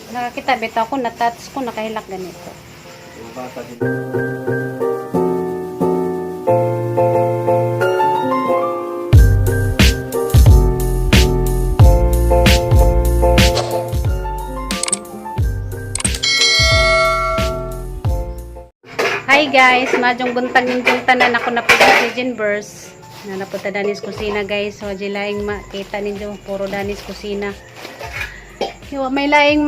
Nakakita bitaw ko na-touch ko nakahilak ganito. Yung bata din. Hi guys, majong buntag ninyong tanan ako na po si Jinverse. Napunta danis kusina guys. So laing makita ninyo puro danis kusina. Yo may laing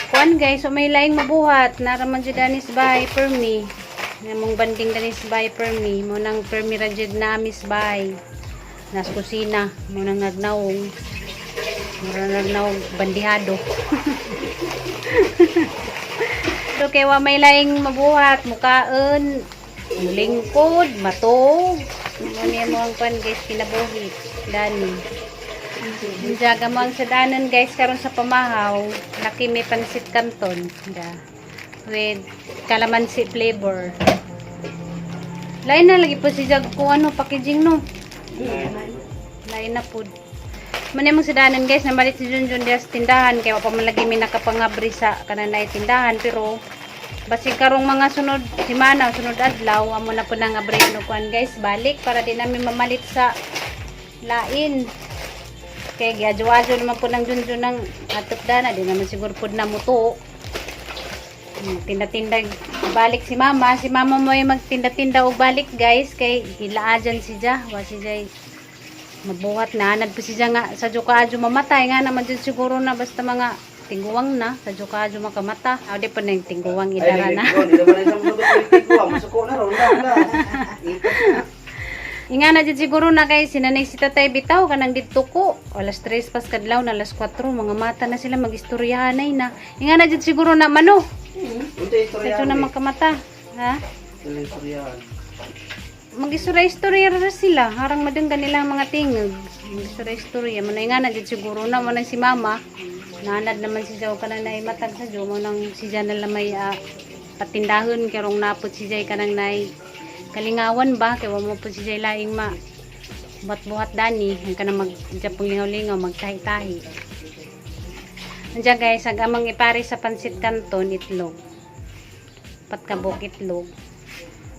kuan guys, so may laing mabuhat. Naraman jud danis bay per me. Namong banding danis bay per me. Mo nang permi ra jud na amis bay. Nas kusina mo nang nagnawong. Mura nagnawong bandihado. So kaya wa may laing mabuhat, mukaon, lingkod, matog. Ano mo ang pan guys, kinabuhi. Dani. Jaga mo ang sadanan guys, karon sa pamahaw. Laki may pansit canton. With calamansi flavor. Lain na lagi po si Jag kung ano, packaging no. Lain na po. Muna mong sadanan guys, namalit si Junjun dia sa tindahan kaya pa man lagi may nakapangabri sa kananay tindahan pero basig karong mga sunod simana, sunod adlaw amo na po nang abri no kuan guys, balik para di namin mamalit sa lain. Kaya giadyo-adyo naman po ng Junjun ng atop dana, di naman siguro po na muto. Tinda-tinda balik si mama mo ay magtinda-tinda og balik guys kay ilaajan si Ja, wa si Jay mabuhat na anad po siya nga sa jukaadyo mamatay nga naman dyan siguro na basta mga tingguwang na sa jukaadyo makamata di pa na yung tingguwang idara na nga na dyan siguro na kay sinanay si tatay bitaw kanang dito ko alas 3 pas kadlaw na alas 4 mga mata na sila mag-istoryahanay na nga na dyan siguro na mano sa ito na makamata ha mag-istorya ra sila harang madenggan nilang mga tingog mag-istorya manay nga na dyan siguro na manay si mama nanad naman si Jaw kanang nay matag sa Jaw mo nang si Jan na lamay patindahon karong napot si Jay kanang nay kalingawan ba kay wa mo po si Jay laing buhat dani ang kanang mag-japong lingaw-lingaw magtahi-tahi andiyan guys agamang ipari sa pansit canton itlog patkabok itlog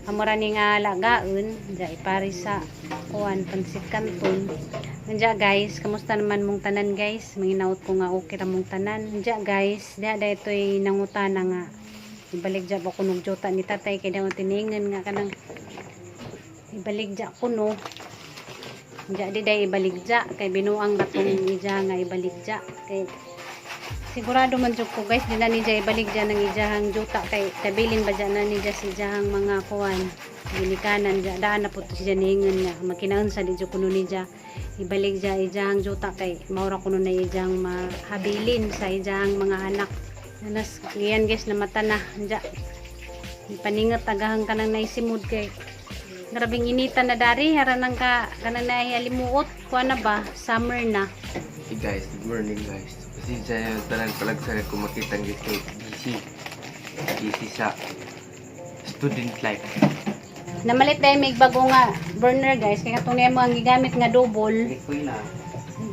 amura ni nga lagaon dya ipari sa kuan pansit canton nandiya guys kamusta naman mong tanan guys manginaot ko nga okay ra mong tanan nandiya guys da ito'y nangutana nga ibalik dya ba kunog jota ni tatay kay daw tiningan nga kanang ibalik dya kuno nandiya di day ibalik dya kay binuang ratong ija nga ibalik dya kay sigurado man jud ko guys di na ni Jay balik dyan ng ijahang juta kay tabilin ba dyan na ni Jay si ijahang mga kuwan ginikanan dyan daan na po siya nihingan nga makinaon sa di dyan kuno ni Jay ibalik dyan ijahang juta kay maura kuno na ijahang mahabilin sa ijahang mga anak nanas ngayon guys na mata na dyan paningat agahang kanang naisimod kay grabing initan na dari haranang ka kanang naihalimuot kuha na ba summer na. Hey guys, good morning guys. Kasi sa tanan palagsagan ko makita ng gito GC sa student life. Namalit dahil may bago nga burner guys kaya katong mo ang gigamit nga double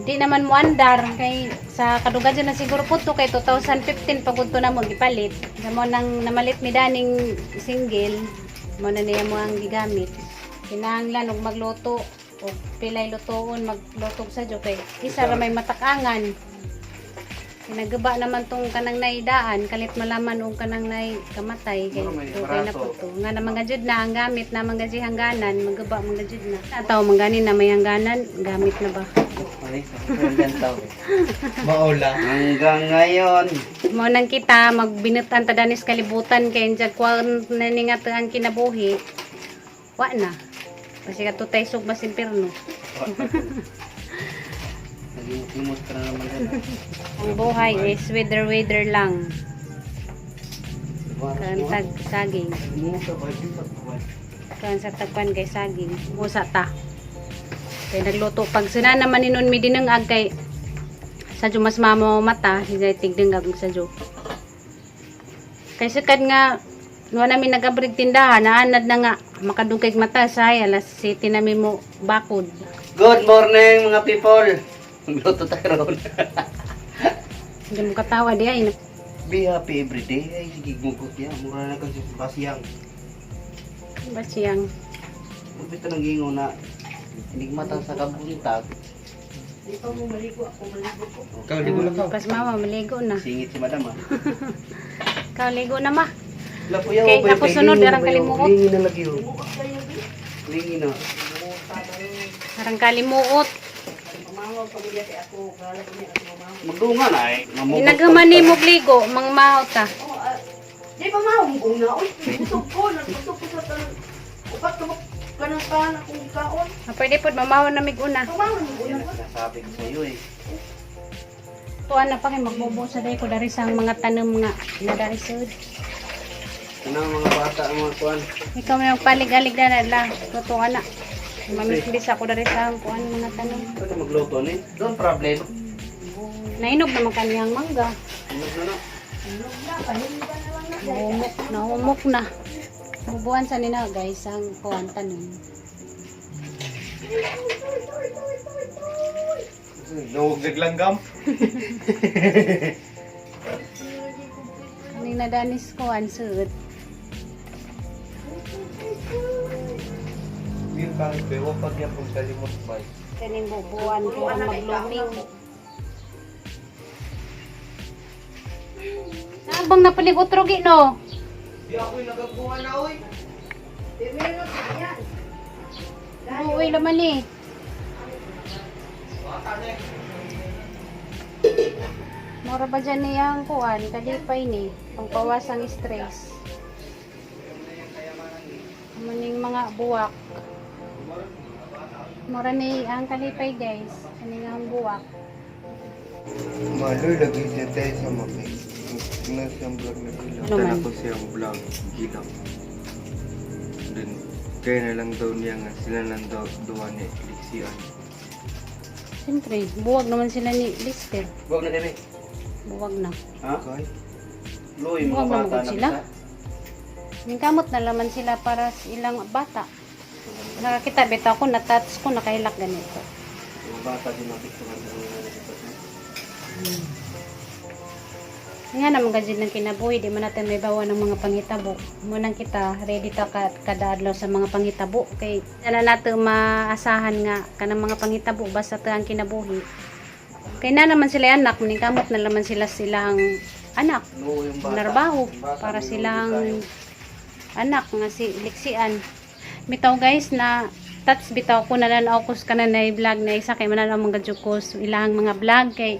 di naman mo andar kay sa kaduga dyan na siguro po to kay 2015 pagod to na mo gipalit mo nang namalit mi daning single mo na niya mo ang gigamit kinahanglan og magluto o pilay lutoon maglutog sa jo kay isa ra may matakangan nagaba naman tong kanang naidaan kalit malaman og kanang nay kamatay kay okay na po to nga na mga jud na ang gamit na mga hangganan magaba mga jud na taw mangani na may hangganan gamit na ba Maula hanggang ngayon mo nang kita magbinutan ta danis kalibutan kay njag kwan na ni nga ang kinabuhi wa na kasi katutay sug mas impierno. Nagimot ka na naman Ang buhay is weather lang. Kantag saging. Kan sa tagpan kay saging. Usa ta. Kay nagluto pag sina naman ninon mi dineng ag kay sa mas mamo mata, higay tigdeng ag sa jo. Kay sakad nga nuwa namin nagabrig tindahan, naanad na nga makadungkay mata sa alas 7 namin mo bakod. Good morning mga people. Magluto tayo ron. Hindi mo katawa diya. Be happy everyday. Ay, sige, gugod yan. Mura na kasi kasiyang. Ba siyang Kapit ka nag-ingo na enigmata sa kabuntag. Ikaw, ligo lang ka. pas mama maligo na. Singit si madam ah. Ikaw ligo na ma. Lapo yaw, Okay, tapos sunod, arang kalimuot. Lingi na lagi yun. Lingi na. Arang kalimuot. Magdunga na eh. Ginagaman ni mo ligo, mang maot ta. Di ba mahunggong na? Uy, busog ko. Nagbusog ko sa tanong. Upat ka mo kanang kung ikaon. Pwede po mamawan na mig-una. Kumahon mo Yan una ang ko. sinasabi ko sa iyo eh. Tuan na pa kay magbubo sa day ko dari sang mga tanom nga na dari sud. Ano ang mga bata, ang mga kuwan. Ikaw may magpalig-alig na lang. Tutuan na. Mamisbis ako dari sang kuan mga tanom. Pwede magluto ni. Don't problem. Nainog naman kaniyang mangga. Ano na na? Naumok na. Bubuan sa nina guys ang kuan tanom. Nawag naglanggam. Kanina danis kuan sud. Yung bakit bewa pag yan pong kalimot ba? Kaning bubuan ko ang magluming. Abang napaligot rogi no. Di ako'y nagagbuhan na oy. Uwi laman eh. Mura ba dyan niyang kuan? Kalipay ni. Pangpawasang stress. Maning mga buwak. Mura ni ang kalipay guys. Kaning ang buwak. Maloy, lagi siya tayo sa mapay. Nasa vlog na sila. Ano man? Tala ko siyang vlog, gilang. Then, kaya na lang daw niya nga, sila lang daw duwa ni Lixian. Siyempre, buwag naman sila ni Lister. Huwag na dire. Buwag na. Ha? Okay? Loy, Huwag mga na bata magod na sila. bisa. Yung kamot na laman sila para sa ilang bata. Nakakita, beta ko, natats ko, nakahilak ganito. Mga bata din mapiktuhan sa mga Nga naman gajid ng kinabuhi, di man natin may bawa ng mga panghitabo. Munang kita, ready ta kada adlaw sa mga panghitabo. Kay, na natin maasahan nga kanang mga panghitabo, basta ito ang kinabuhi. Kay na naman sila anak, manikamot na naman sila silang anak. No, yung bata. Narbaho, Bata, para may silang tayo. anak nga si Lixian. Bitaw guys na tats bitaw ko na nanaw ko sa kananay vlog na isa kay mananaw mga ko ilang mga vlog kay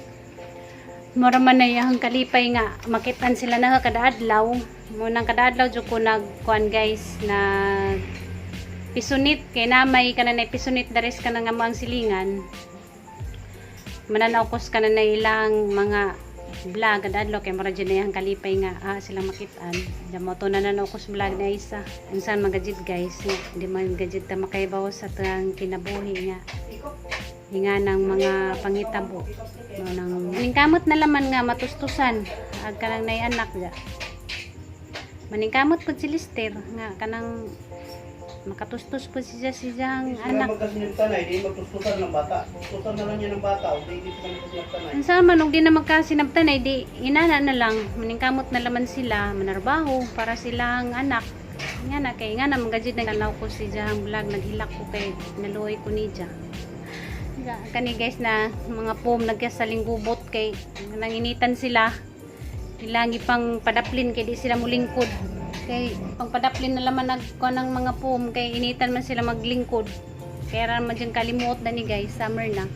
mura man na yung kalipay nga makitan sila na kada adlaw mo nang kada adlaw jud ko nagkuan guys na pisunit kay namay kananay pisunit dares ka nga mga silingan mananaw ko sa kananay ilang mga vlog kada adlaw kay mura jud na yung kalipay nga sila makitan damo to na nanaw ko sa vlog na isa unsan magajid guys di man gajid ta makaibaw sa tang kinabuhi nga hinga ng mga pangitabo no nang maningkamot na laman nga matustusan ag kanang nay anak ja maningkamot pud si Lister nga kanang makatustos pud siya siyang anak Magkasinagtanay, di magtustusan ng bata. Tustusan na lang yan ng bata. O di dito magkasinagtanay. unsa man og di na magkasinabtan ay di inana na lang maningkamot na laman sila manarbaho para silang anak nga na kay nga na magajid na kanaw ko si jang vlog naghilak ko kay naluoy ko ni ja kani guys na mga pom nagkasaling gubot kay nanginitan sila ilangi pang padaplin kay di sila mulingkod kay pang padaplin na laman nagkuha ng mga pom kay initan man sila maglingkod kaya raman dyan kalimuot na ni guys summer na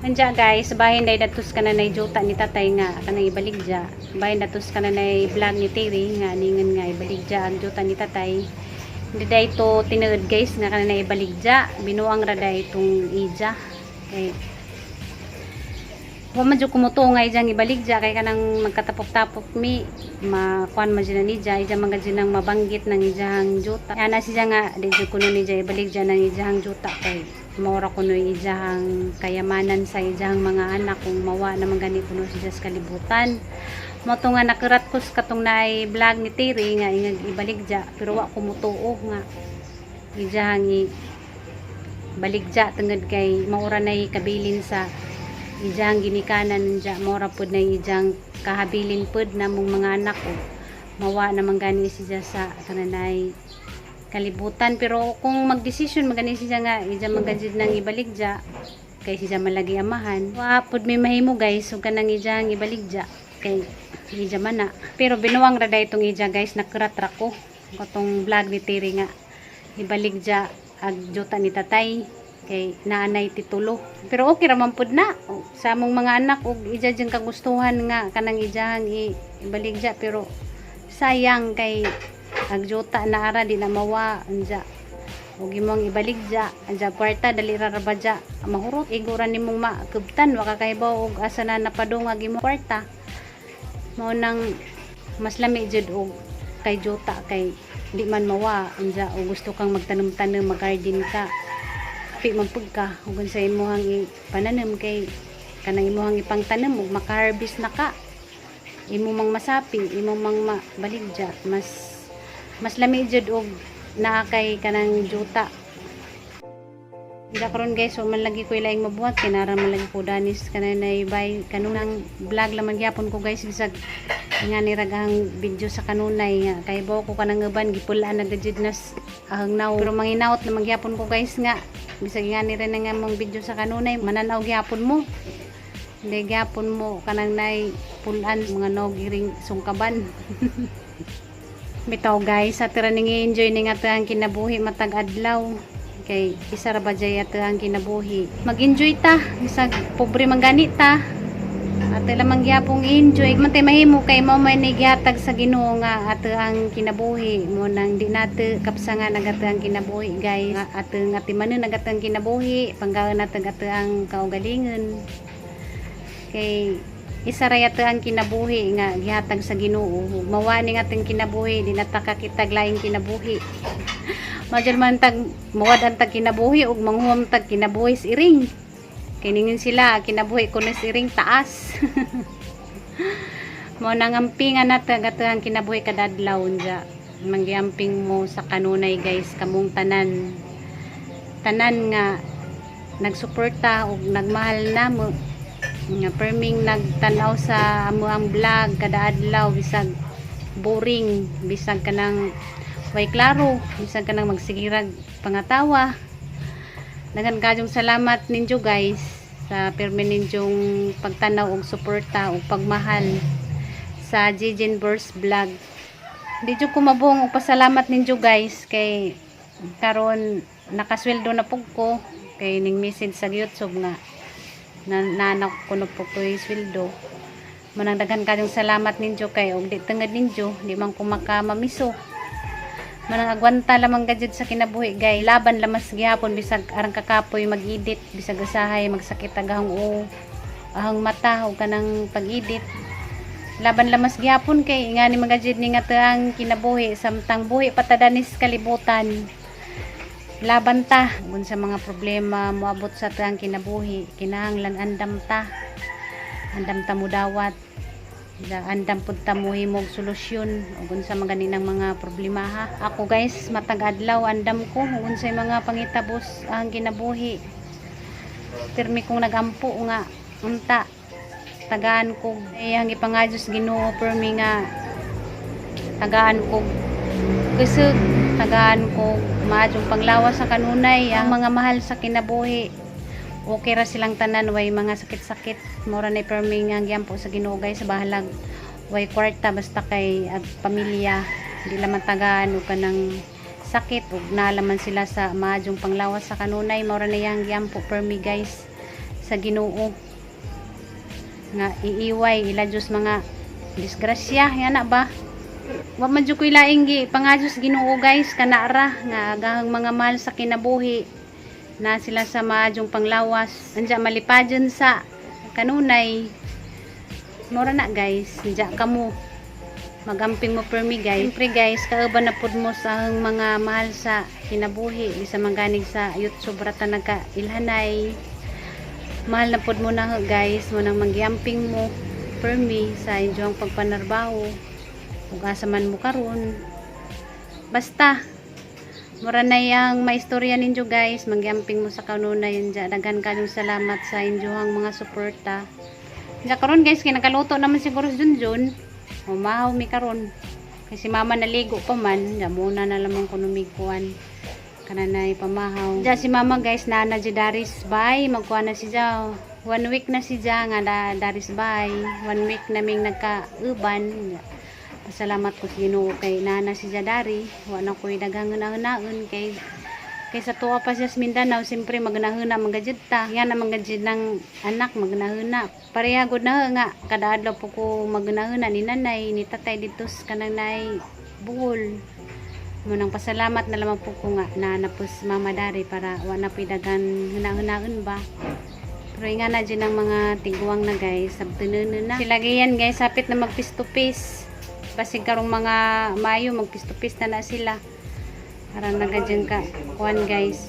nandiya guys bahin day datos ka na na juta ni tatay nga kanang ibaligja bahin datos ka na na vlog ni Terry nga ningan nga ibaligja ang juta ni tatay hindi day to tinuod guys nga kanang ibaligja binuang ra day itong ija kay wa man jud kumutungay jang ibaligja kay kanang magkatapok-tapok mi makuan man jud ni ja ija man gid nang mabanggit ng ijang juta ana siya nga di jud kuno ni ja ibaligja ng ijang juta kay maura kuno ijang kayamanan sa ijang mga anak kung mawa naman gani kuno siya sa kalibutan mo to nga nakirat ko sa katong naay vlog ni Terry nga ingag ibaligja pero wa ko mutuo nga ijang baligja tungod kay maura nay kabilin sa ijang ginikanan dya mora pud na ijang kahabilin pud na mong mga anak o mawa naman gani siya sa kananay kalibutan. Pero kung magdesisyon magani siya nga ija magajid nang ibaligja kay siya malagi amahan wa pud may mahimo guys ug kanang ijang ibaligja kay ija man na. Pero binuwang ra day itong ija guys, nakratra ko katong vlog ni Tiri nga ibaligja ag juta ni tatay kay naanay titulo. Pero okay ra man pud na sa among mga anak ug ija jeng kagustuhan nga kanang ijang ibaligja. Pero sayang kay agjuta na ara di na mawa anja ug imong ibaligja anja kwarta dali ra rabadya mahurot igura nimong makubtan wa kahibaw og asa na napadungag imong kwarta. Mao nang mas lami jud og kay juta kay di man mawa anja o gusto kang magtanom-tanom mag-garden ka pi magpud ka ug sa imong ipananom kay kanang imong ipangtanom ug maka-harvest na ka imo mang masapi imo mang mabaligja mas lami jud og naa kay kanang juta. Ida karon guys, so man lagi ko ilaing mabuhat kinara man lagi ko danis kanay bay kanunang vlog laman gyapon ko guys bisag nga ni ragang video sa kanunay nga kay baw ko kanang uban gipulaan na gajud nas ahang naw. Pero manginaot na magyapon ko guys nga bisag nga ni rin nga mong video sa kanunay mananaw gyapon mo. Hindi gyapon mo kanang nay pulan mga nogiring sungkaban. Bitaw guys, sa tira ning enjoy ning atang kinabuhi matag adlaw. Kay isa ra ba jay atang kinabuhi. Mag-enjoy ta, bisag pobre man gani ta. Ato lamang gyapong enjoy. Mantay mahimo kay mao may gihatag sa Ginoo nga ato ang kinabuhi. Mo nang di nato kapsangan agata ang kinabuhi guys. Ato nga timanon agata ang kinabuhi, panggaon nato ato ang kaugalingon. Kay isa ra yato ang kinabuhi nga gihatag sa Ginoo. Mawani nga atong kinabuhi, di natakakitag laing kinabuhi. Madyan man tag mawad ang tag kinabuhi ug manghuam tag kinabuhi sa iring. Kiningin sila kinabuhi kuno sa iring taas. Mo nangampingan nato gato ang kinabuhi kada adlaw unya. Manggiamping mo sa kanunay guys kamong tanan nga nagsuporta ug nagmahal namo. Nga perming nagtanaw sa amo ang vlog kada adlaw bisag boring bisag kanang way klaro bisag kanang magsigirag pangatawa. Dagan kayong salamat ninyo guys sa permi ninyong pagtanaw og suporta ug pagmahal sa Jijen Burst vlog. Di jud ko mabong og pasalamat ninyo guys kay karon nakasweldo na pug ko kay ning message sa YouTube nga nanak ko na po ko sweldo. Manang daghan kayong salamat ninyo kay og di tengad ninyo di man ko makamamiso. Manang agwanta lamang gadjud sa kinabuhi gay laban lamas gihapon bisag arang kakapoy mag-edit bisag usahay magsakit agahang ahang mata ug kanang pag-edit. Laban lamas gihapon kay ingani magajud ni nga ang kinabuhi samtang buhi patadanis kalibutan. Laban ta kung sa mga problema moabot sa tang kinabuhi kinahanglan andam ta mo dawat andam pud ta mo himog solusyon ug sa mga ganinang mga problema ha. Ako guys matag adlaw andam ko ug sa mga pangitabos ang kinabuhi pirmi kong nagampo nga unta tagaan ko ang ipangadiyos Ginoo pirmi nga tagaan ko kusog tagaan ko maadjong panglawas sa kanunay ang mga mahal sa kinabuhi. Okay ra silang tanan way mga sakit-sakit mora na perming ang gyampo sa Ginoo guys sa bahalag way kwarta basta kay ag pamilya di lamang tagaan ug kanang sakit ug naalaman sila sa maadjong panglawas sa kanunay mora na yang gyampo permi guys sa Ginoo nga iiway ila Dios mga disgrasya yana ba. Wa man jud ko ilaing gi pangadiyos Ginoo guys kanara nga agang mga mahal sa kinabuhi na sila sa maadjong panglawas anja malipadyon sa kanunay mora na guys anja kamo magamping mo permi guys. Siyempre guys kauban na pud mo sa mga mahal sa kinabuhi bisa mangganig sa YouTube rata nagka ilhanay mahal na pud mo na guys mo nang manggiamping mo permi sa inyong pagpanarbaho ug asa man mo karon basta Mura na yang maistorya ninyo guys, magyamping mo sa kanunay yun dyan. Daghan kayong salamat sa inyohang mga suporta. Diyan karon guys, kinakaluto naman siguro si Junjun. Umahaw mi karon. Kasi mama naligo pa man, diyan muna na lamang ko numiguan. Kananay pamahaw. Diyan si mama guys, na Daris Bay, magkuha na si Jaw. 1 week na si Jaw nga Daris Bay. 1 week naming nagka-uban. Pasalamat ko si Ginoo kay nana si Jadari. Wala ko'y daghang-hunaon kay sa tuwa pa siya sa Mindanao, siyempre magnahuna magajud ta. Yan na magajud ng anak magnahuna. Pareha gud na nga kada adlaw po ko magnahuna ni nanay ni tatay dito sa kanang nay Bohol. Munang pasalamat na lamang po ko nga na po si Mama Dari para wala po'y daghan hunaon ba. Pero nga na dyan ang mga tiguang na guys, sabtununan na. Sila gayan guys, hapit na magpistupis. Kasi karong mga Mayo, magpistupis na sila. Parang nagadyan ka, kuhan guys.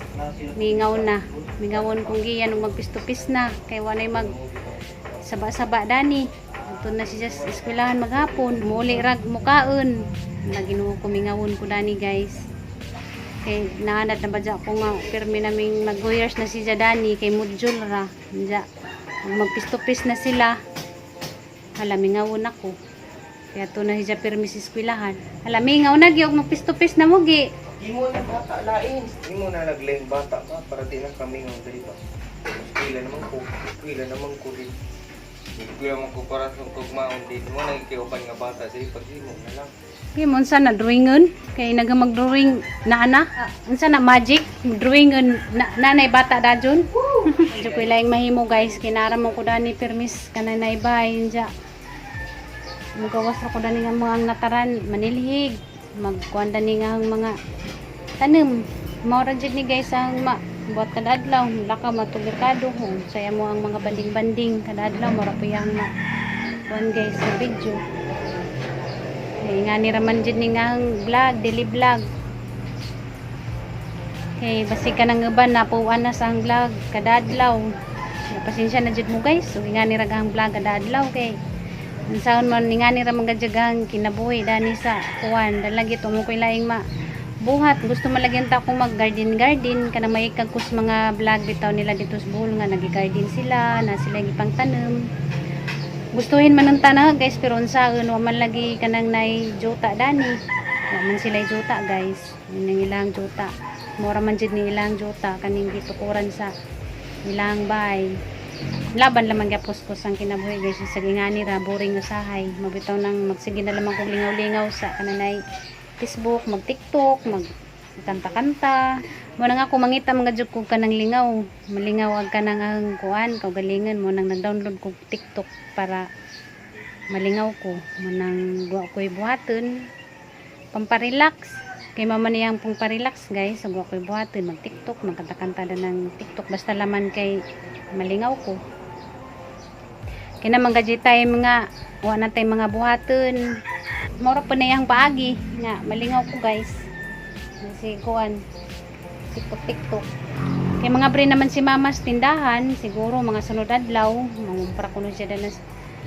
Mingaw na. Mingawon kong giyan, magpistupis na. Kaya wanay mag saba-saba dani. Ito na siya sa eskwelahan maghapon. Muli rag mukaon. Naginuho ko mingawon ko dani guys. Kay naanad na ba dyan ko nga pirmi naming mag-2 years na si Dani kay Mudjul ra. Dyan. Magpistupis na sila. Hala, mingawon ako. Kaya ito na siya pirmi sa eskwelahan. Hala, mingaw na gyud magpistupis na mo gi. Di mo na bata lain. Di mo na naglayang bata ka para di na kami ng dito. Eskwela naman ko. Eskwela naman ko rin. Eskwela naman ko para sa kugmaon din. Mo na ikiupan nga bata. Sige, pag di mo na lang. Kaya mo unsa na drawingon kay naga mag-drawing na ana. Unsa na magic drawingon nanay bata dajon. Medyo ko laing mahimo guys, kinara mo ko dani permis kanay bay unja. Mugawas ra ko dani nga mga ngataran manilhig, magkuan dani nga ang mga tanem. Mao ra jud ni guys ang buat kada adlaw laka matugirkado ho. Saya mo ang mga banding-banding kada adlaw mara pa yang na kuan guys sa video. Nga ni raman dyan ni nga vlog, daily vlog. Okay, basi ka nang uban, napuan na sa ang vlog, kada adlaw. Pasensya na dyan mo guys, so nga ni ragang vlog kada adlaw kay. Ang saon mo, nga ni ramang gadyagang kinabuhi, dani sa kuwan. Dalagi ito mo ko'y laing buhat. Gusto malagyan ta akong mag-garden, kanang may kagkus mga vlog bitaw nila dito sa Bohol nga, nag-garden sila, na sila ipang tanem. Gustuhin man ng tanah guys, pero unsaon wa man lagi kanang nay juta dani. Wa man sila juta guys. Yun ang ilang juta. Mura man jud ni ilang juta kaning gitukuran sa ilang bay. Laban lamang gapuskos ang kinabuhi guys sa gingani ra boring usahay. Mabitaw nang magsige na lamang kog lingaw-lingaw sa kananay Facebook, mag-TikTok, mag-kanta-kanta. Mo nang ako mangita mga jud ko kanang lingaw. Malingaw ag kanang ang kuan, kaugalingan mo nang nag-download ko TikTok para malingaw ko. Mo nang guwa ko'y buhaton pamparelax. Kay mama niyang pamparelax guys, so guwa ko'y buhaton mag-TikTok, magkanta-kanta na ng TikTok basta laman kay malingaw ko. Kina mga time nga wa na tay mga buhaton. Mora pa na yang paagi nga malingaw ko guys. Kasi kuan TikTok. Kay mga bre naman si mama sa tindahan, siguro mga sunod adlaw, mangumpra kuno siya na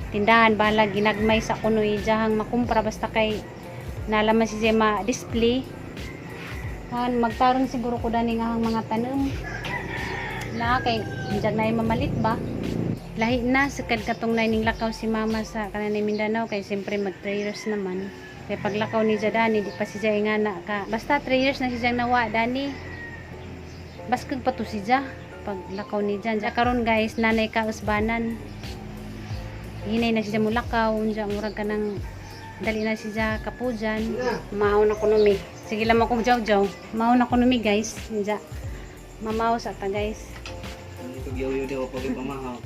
tindahan, bala ginagmay sa kuno ijahang makumpra basta kay nalaman si siya ma-display. Magtarong siguro ko dani nga ang mga tanom. Na kay diyan na mamalit ba? Lahi na sa katong ning lakaw si mama sa kanang Mindanao kay siyempre mag 3 years naman. Kay paglakaw ni Dani, di pa siya ingana ka. Basta 3 years na siya nawa Dani. Baskag pa to siya paglakaw ni Jan. Karon guys, nanay ka usbanan. Hinay na siya mulakaw, unja murag ka nang dali na siya kapujan. Mao na kuno mi. Sige lang akong jaw-jaw. Mao na kuno mi guys. Unja. Mamaw sa ta guys. Ito giyaw-yaw daw pag ipamahaw.